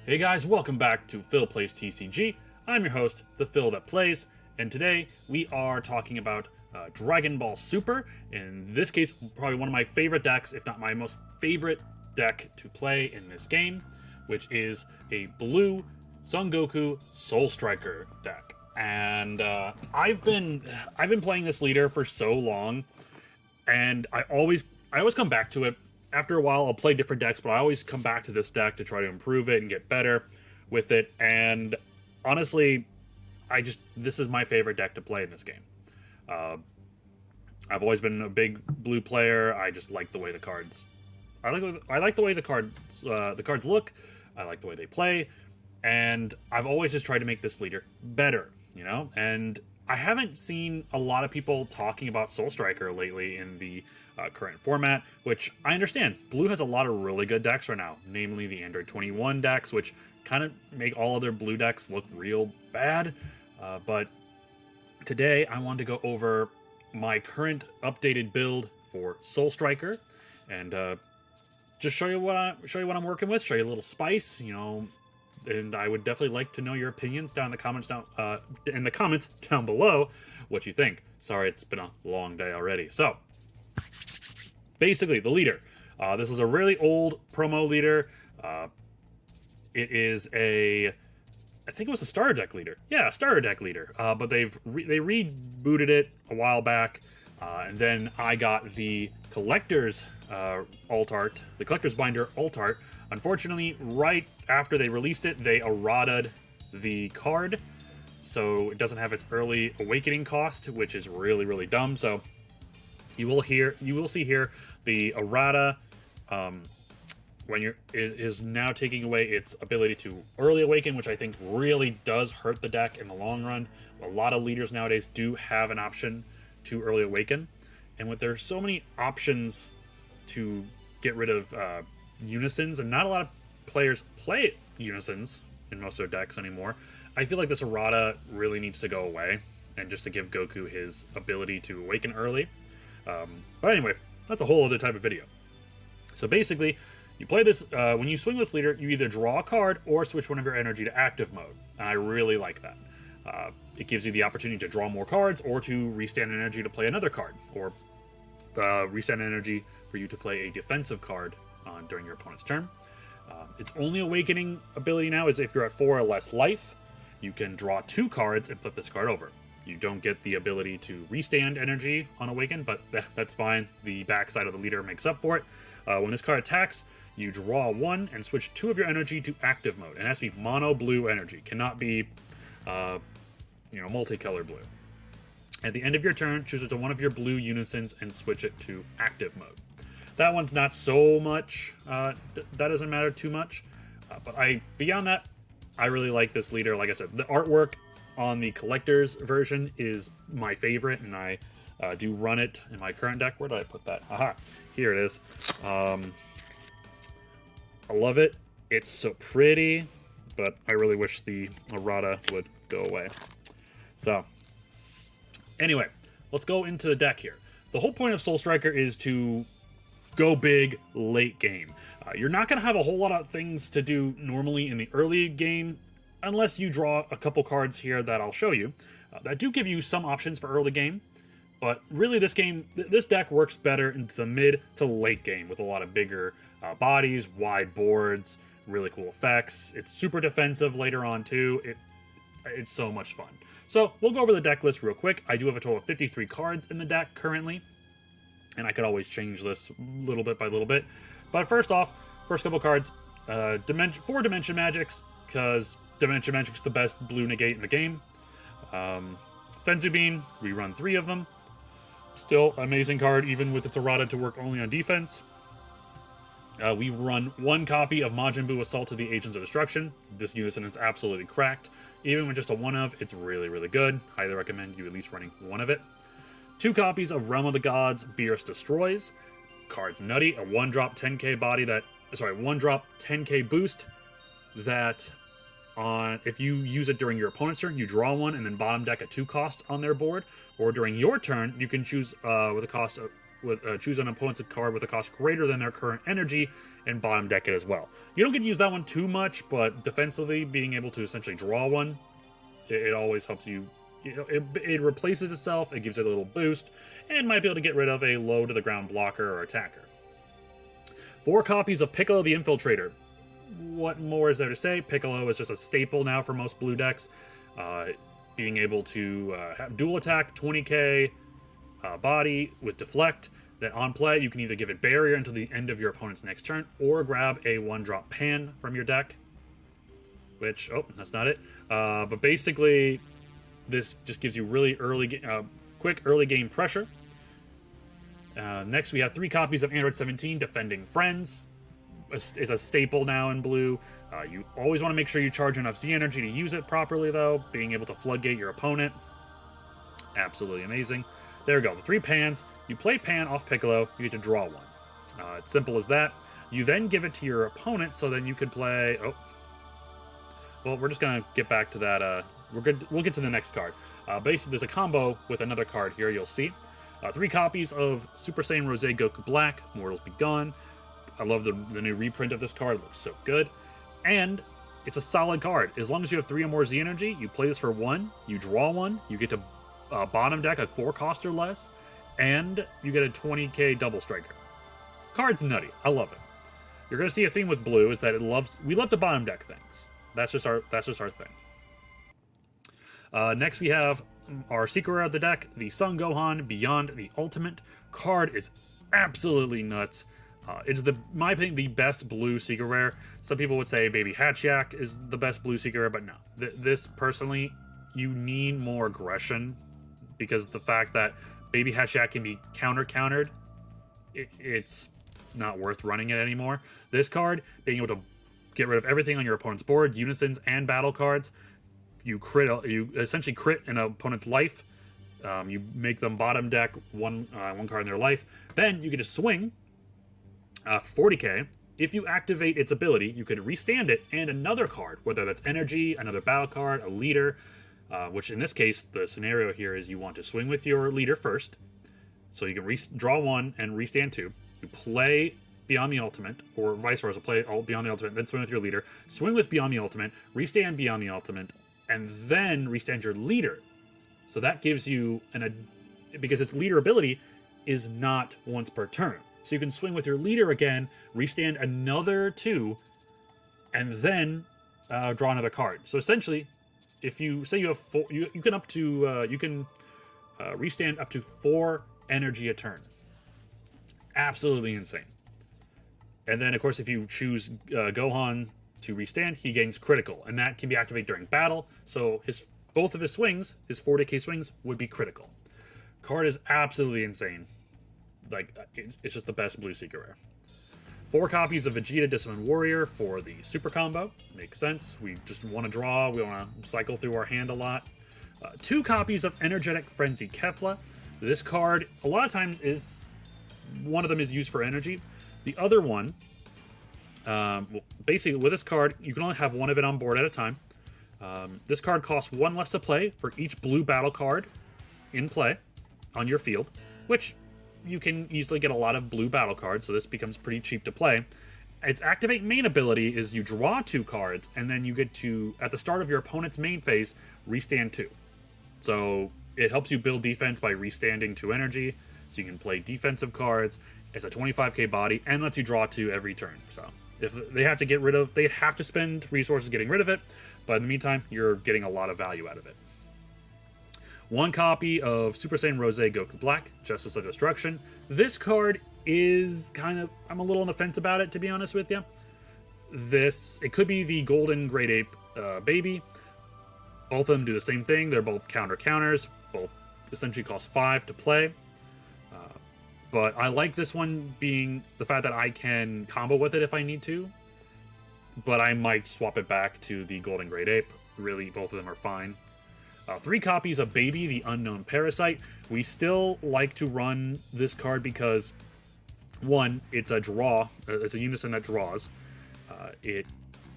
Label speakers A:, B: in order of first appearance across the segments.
A: Hey guys, welcome back to Phil Plays TCG. I'm your host, the Phil That Plays, and today we are talking about Dragon Ball Super. In this case, probably one of my favorite decks, if not my most favorite deck to play in this game, which is a blue Son Goku Soul Striker deck. And I've been playing this leader for so long, and I always come back to it. After a while, I'll play different decks, but I always come back to this deck to try to improve it and get better with it. And honestly, this is my favorite deck to play in this game. I've always been a big blue player. I just like the way the cards. I like the way the cards look. I like the way they play, and I've always just tried to make this leader better. And I haven't seen a lot of people talking about Soul Striker lately in the current format, which I understand. Blue has a lot of really good decks right now, namely the Android 21 decks, which kind of make all other blue decks look real bad. But today I wanted to go over my current updated build for Soul Striker, and just show you what I'm working with, show you a little spice, and I would definitely like to know your opinions in the comments down below what you think. Sorry, it's been a long day already. So, basically, the leader. This is a really old promo leader. It is I think it was a starter deck leader. Yeah, a starter deck leader. But they rebooted it a while back, and then I got the collector's alt art, the collector's binder alt art. Unfortunately, right after they released it, they errata'd the card, so it doesn't have its early awakening cost, which is really, really dumb. So you will see here the errata is now taking away its ability to early awaken, which I think really does hurt the deck in the long run. A lot of leaders nowadays do have an option to early awaken, and with there's so many options to get rid of unisons, and not a lot of players play unisons in most of their decks anymore, I feel like this errata really needs to go away, and just to give Goku his ability to awaken early. But anyway, that's a whole other type of video. So basically, you play this, when you swing this leader, you either draw a card or switch one of your energy to active mode, and I really like that. It gives you the opportunity to draw more cards, or to restand energy to play another card, or restand energy for you to play a defensive card during your opponent's turn. Its only awakening ability now is if you're at 4 or less life, you can draw 2 cards and flip this card over. You don't get the ability to restand energy on awaken, but that's fine. The backside of the leader makes up for it. When this card attacks, you draw 1 and switch 2 of your energy to active mode. And it has to be mono blue energy. Cannot be, multicolor blue. At the end of your turn, choose it to one of your blue unisons and switch it to active mode. That one's not so much, that doesn't matter too much. But beyond that, I really like this leader. Like I said, the artwork on the collector's version is my favorite, and I do run it in my current deck. Where did I put that? Aha, here it is. I love it. It's so pretty, but I really wish the errata would go away. So, anyway, let's go into the deck here. The whole point of Soul Striker is to go big late game. You're not going to have a whole lot of things to do normally in the early game, unless you draw a couple cards here that I'll show you that do give you some options for early game. But really, this deck works better into the mid to late game with a lot of bigger bodies, wide boards, really cool effects. It's super defensive later on too. It's so much fun. So we'll go over the deck list real quick. I do have a total of 53 cards in the deck currently, and I could always change this little bit by little bit. But first off, first couple cards, 4 Dimension Magics, because Dimension Magic's the best blue negate in the game. Senzu Bean, we run 3 of them. Still amazing card, even with its errata to work only on defense. We run 1 copy of Majin Buu Assault to the Agents of Destruction. This unison is absolutely cracked. Even with just a 1 of, it's really, really good. Highly recommend you at least running 1 of it. 2 copies of Realm of the Gods, Beerus Destroys. Card's nutty. A 1-drop 10k body 1-drop 10k boost that if you use it during your opponent's turn, you draw 1 and then bottom deck a 2 cost on their board. Or during your turn, you can choose with a cost of with choose an opponent's card with a cost greater than their current energy, and bottom deck it as well. You don't get to use that one too much, but defensively, being able to essentially draw one, it always helps you. It replaces itself, it gives it a little boost, and might be able to get rid of a low to the ground blocker or attacker. 4 copies of Piccolo the Infiltrator. What more is there to say? Piccolo is just a staple now for most blue decks. Being able to have dual attack, 20k body with deflect. That on play, you can either give it barrier until the end of your opponent's next turn, or grab a 1-drop pan from your deck. Which, oh, that's not it. But basically, this just gives you really quick early game pressure. Next, we have 3 copies of Android 17, Defending Friends. Is a staple now in blue. You always want to make sure you charge enough Z energy to use it properly, though. Being able to floodgate your opponent. Absolutely amazing. There we go. The 3 pans. You play pan off Piccolo, you get to draw one. It's simple as that. You then give it to your opponent, so then you could play... Oh. Well, we're just going to get back to that. We'll get to the next card. Basically, there's a combo with another card here, you'll see. 3 copies of Super Saiyan Rose Goku Black, Mortals Be Gone. I love the new reprint of this card. It looks so good. And it's a solid card. As long as you have 3 or more Z energy, you play this for 1, you draw 1, you get to bottom deck a 4 cost or less, and you get a 20k double striker. Card's nutty. I love it. You're going to see a theme with blue is that we love to bottom deck things. That's just our thing. Next we have our secret rare of the deck, the Son Gohan Beyond the Ultimate. Card is absolutely nuts. It's my opinion, the best blue secret rare. Some people would say Baby Hatchiak is the best blue secret rare, but no. This, personally, you need more aggression, because the fact that Baby Hatchiak can be countered, it's not worth running it anymore. This card, being able to get rid of everything on your opponent's board, unisons and battle cards, you essentially crit an opponent's life. You make them bottom deck one card in their life. Then you get to swing 40k. If you activate its ability, you could restand it and another card, whether that's energy, another battle card, a leader, which in this case, the scenario here is you want to swing with your leader first. So you can draw 1 and restand 2. You play Beyond the Ultimate, or vice versa, play Beyond the Ultimate, then swing with your leader. Swing with Beyond the Ultimate, restand Beyond the Ultimate, and then restand your leader. So that gives you because its leader ability is not once per turn. So you can swing with your leader again, restand another 2, and then draw another card. So essentially, if you say you have 4, you can restand up to 4 energy a turn. Absolutely insane. And then, of course, if you choose Gohan to restand, he gains critical, and that can be activated during battle. So both of his swings, his 40k swings, would be critical. Card is absolutely insane. Like, it's just the best blue secret rare. 4 copies of Vegeta Disciplined Warrior for the super combo. Makes sense. We just want to draw. We want to cycle through our hand a lot. 2 copies of Energetic Frenzy Kefla. This card, a lot of times, one of them is used for energy. The other one, basically with this card, you can only have 1 of it on board at a time. This card costs 1 less to play for each blue battle card in play on your field, which you can easily get a lot of blue battle cards, so this becomes pretty cheap to play. Its activate main ability is you draw 2 cards, and then you get to, at the start of your opponent's main phase, restand 2. So it helps you build defense by restanding 2 energy, so you can play defensive cards. It's a 25k body, and lets you draw 2 every turn. So if they have to spend resources getting rid of it, but in the meantime, you're getting a lot of value out of it. 1 copy of Super Saiyan Rose Goku Black, Justice of Destruction. This card is I'm a little on the fence about it, to be honest with you. It could be the Golden Great Ape baby. Both of them do the same thing. They're both counters. Both essentially cost 5 to play. But I like this one being the fact that I can combo with it if I need to. But I might swap it back to the Golden Great Ape. Really, both of them are fine. 3 copies of Baby, the Unknown Parasite. We still like to run this card because, 1, it's a draw. It's a unison that draws. It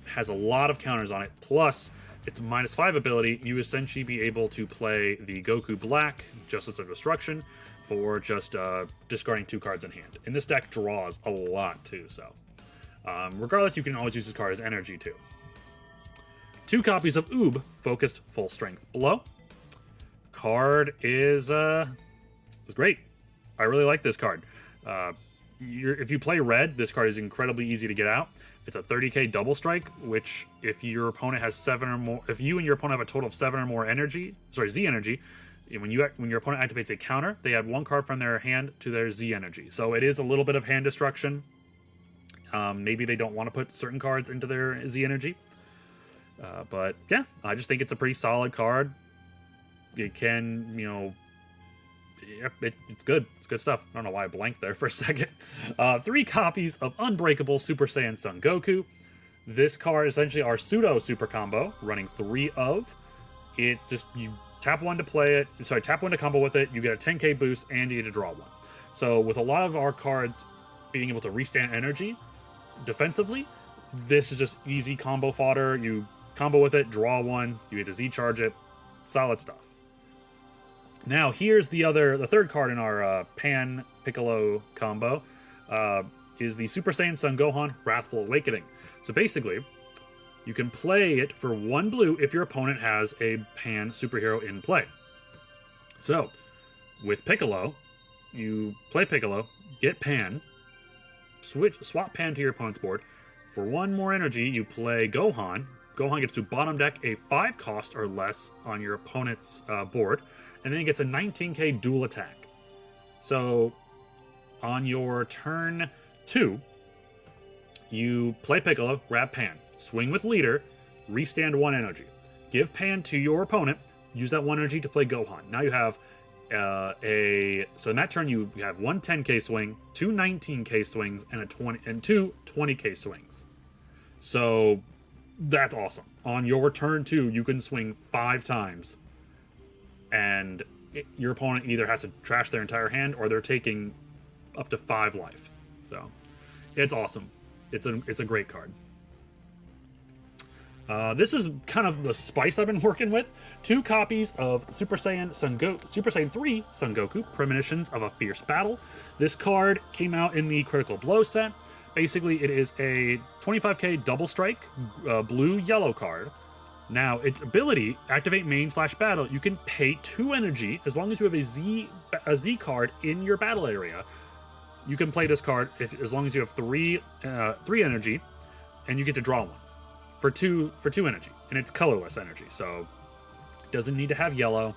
A: has a lot of counters on it. Plus, its -5 ability, you essentially be able to play the Goku Black, Justice of Destruction, for just discarding 2 cards in hand. And this deck draws a lot too, so. Regardless, you can always use this card as energy too. 2 copies of Oob, Focused Full Strength Blow. Card is great. I really like this card. If you play red, this card is incredibly easy to get out. It's a 30k double strike, which if your opponent has 7 or more, if you and your opponent have a total of 7 or more energy, sorry, Z energy, when your opponent activates a counter, they add 1 card from their hand to their Z energy. So it is a little bit of hand destruction. Maybe they don't want to put certain cards into their Z energy. But yeah, I just think it's a pretty solid card. It can, you know, yep, it's good. It's good stuff. I don't know why I blanked there for a second. 3 copies of Unbreakable Super Saiyan Son Goku. This card is essentially our pseudo super combo, running 3 of. It just, you tap 1 to play it, sorry, tap 1 to combo with it, you get a 10k boost, and you get to draw 1. So with a lot of our cards being able to restand energy defensively, this is just easy combo fodder. You combo with it, draw 1, you get to Z charge it. Solid stuff. Now, here's the 3rd card in our Pan Piccolo combo, is the Super Saiyan Son Gohan Wrathful Awakening. So basically, you can play it for 1 blue if your opponent has a Pan superhero in play. So, with Piccolo, you play Piccolo, get Pan, swap Pan to your opponent's board. For 1 more energy, you play Gohan. Gohan gets to bottom deck a 5 cost or less on your opponent's board, and then he gets a 19k dual attack. So, on your turn 2, you play Piccolo, grab Pan, swing with leader, restand 1 energy. Give Pan to your opponent, use that 1 energy to play Gohan. Now you have so in that turn you have 1 10k swing, 2 19k swings, and 2 20k swings. So that's awesome. On your turn 2, you can swing 5 times, and your opponent either has to trash their entire hand or they're taking up to 5 life. So it's awesome. It's a great card. This is kind of the spice I've been working with. 2 copies of Super Saiyan 3 Son Goku, Premonitions of a Fierce Battle. This card came out in the Critical Blow set. Basically, it is a 25k double strike, blue-yellow card. Now, its ability, activate main/battle, you can pay 2 energy as long as you have a Z card in your battle area. You can play this card as long as you have 3 energy, and you get to draw 1. For two energy, and it's colorless energy, so it doesn't need to have yellow.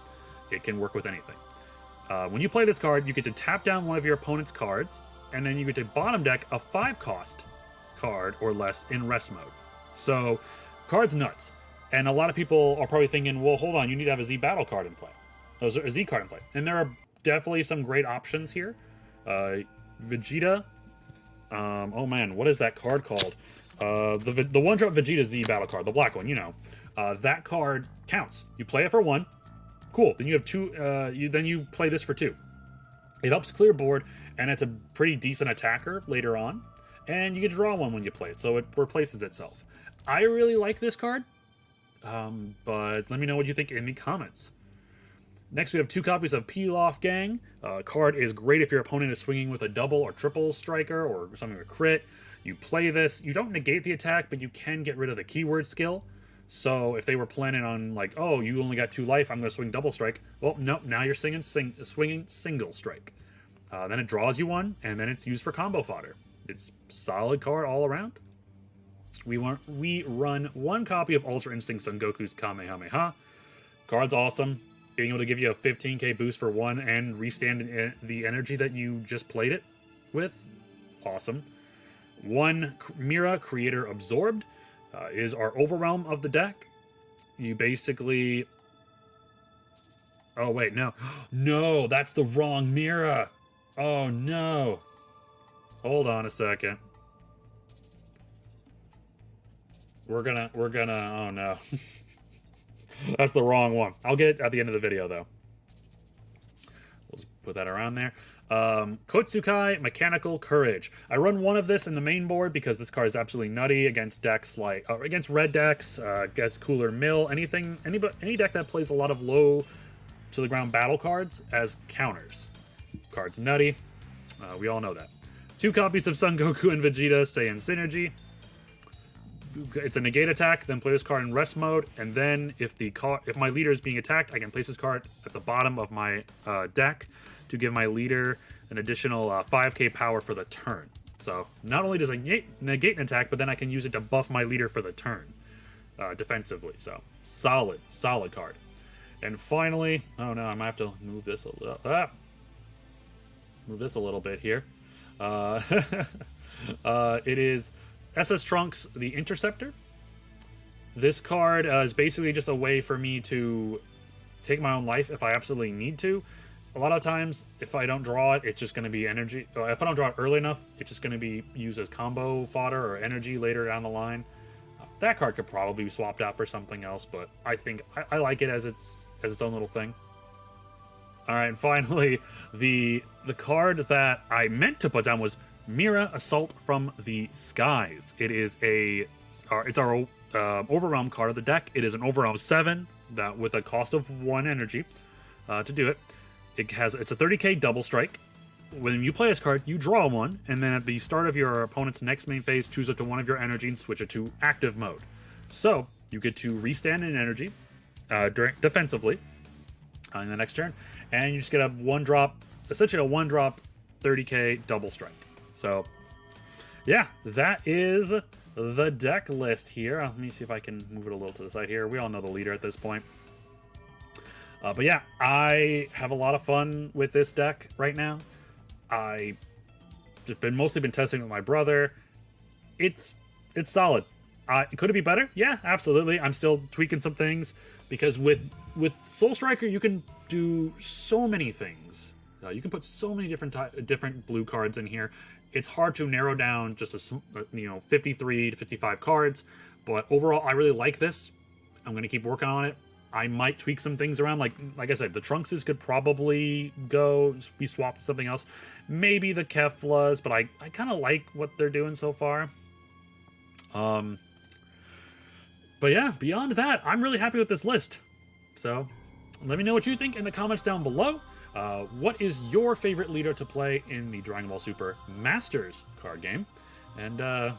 A: It can work with anything. When you play this card, you get to tap down 1 of your opponent's cards, and then you get to bottom deck a 5 cost card or less in rest mode. So, card's nuts. And a lot of people are probably thinking, well, hold on, you need to have a Z battle card in play. Those are a Z card in play. And there are definitely some great options here. Vegeta. Oh man, what is that card called? The 1-drop Vegeta Z battle card, the black one, you know. That card counts. You play it for 1. Cool. Then you have 2. Then you play this for 2. It helps clear board, and it's a pretty decent attacker later on. And you get to draw 1 when you play it, so it replaces itself. I really like this card, but let me know what you think in the comments. Next, we have 2 copies of Pilaf Gang. Card is great if your opponent is swinging with a double or triple striker or something with crit. You play this. You don't negate the attack, but you can get rid of the keyword skill. So if they were planning on, like, oh, you only got 2 life, I'm going to swing double strike. Well, nope, now you're swinging single strike. Then it draws you 1, and then it's used for combo fodder. It's solid card all around. We run 1 copy of Ultra Instinct Son Goku's Kamehameha. Card's awesome. Being able to give you a 15k boost for 1 and restand the energy that you just played it with. Awesome. 1 Mira Creator Absorbed is our Overwhelm of the deck. You basically... Oh, wait, no. No, that's the wrong Mira. Oh, no. Hold on a second. We're gonna, oh no. That's the wrong one. I'll get it at the end of the video, though. We'll just put that around there. Kotsukai, Mechanical Courage. I run one of this in the main board because this card is absolutely nutty against decks like against red decks, against Cooler Mill, any deck that plays a lot of low to the ground battle cards as counters. Card's nutty. We all know that. 2 copies of Son Goku and Vegeta Saiyan Synergy. It's a negate attack, then play this card in rest mode, and then if my leader is being attacked, I can place this card at the bottom of my deck to give my leader an additional 5k power for the turn. So not only does it negate an attack, but then I can use it to buff my leader for the turn defensively. So solid card. And finally, oh no, I might have to move this a little. Move this a little bit here. It is SS Trunks, the Interceptor. This card is basically just a way for me to take my own life if I absolutely need to. A lot of times, if I don't draw it, it's just going to be energy. If I don't draw it early enough, it's just going to be used as combo fodder or energy later down the line. That card could probably be swapped out for something else, but I think I like it as its own little thing. All right, and finally, the card that I meant to put down was Mira, Assault from the Skies. It's our Overwhelm card of the deck. It is an Overwhelm 7 that with a cost of 1 energy to do it. It's a 30k double strike. When you play this card, you draw 1, and then at the start of your opponent's next main phase, choose up to 1 of your energy and switch it to active mode. So you get to restand in energy defensively in the next turn, and you just get a 1-drop, essentially a 1-drop 30k double strike. So yeah, that is the deck list here. Let me see if I can move it a little to the side here. We all know the leader at this point. But yeah, I have a lot of fun with this deck right now. I just mostly been testing with my brother. It's solid. Could it be better? Yeah, absolutely. I'm still tweaking some things because with Soul Striker you can do so many things. You can put so many different blue cards in here. It's hard to narrow down just 53 to 55 cards. But overall, I really like this. I'm going to keep working on it. I might tweak some things around, like I said, the Trunkses could probably be swapped with something else. Maybe the Keflas, but I kind of like what they're doing so far. But yeah, beyond that, I'm really happy with this list. So let me know what you think in the comments down below. What is your favorite leader to play in the Dragon Ball Super Masters card game? And I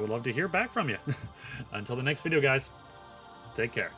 A: would love to hear back from you. Until the next video, guys, take care.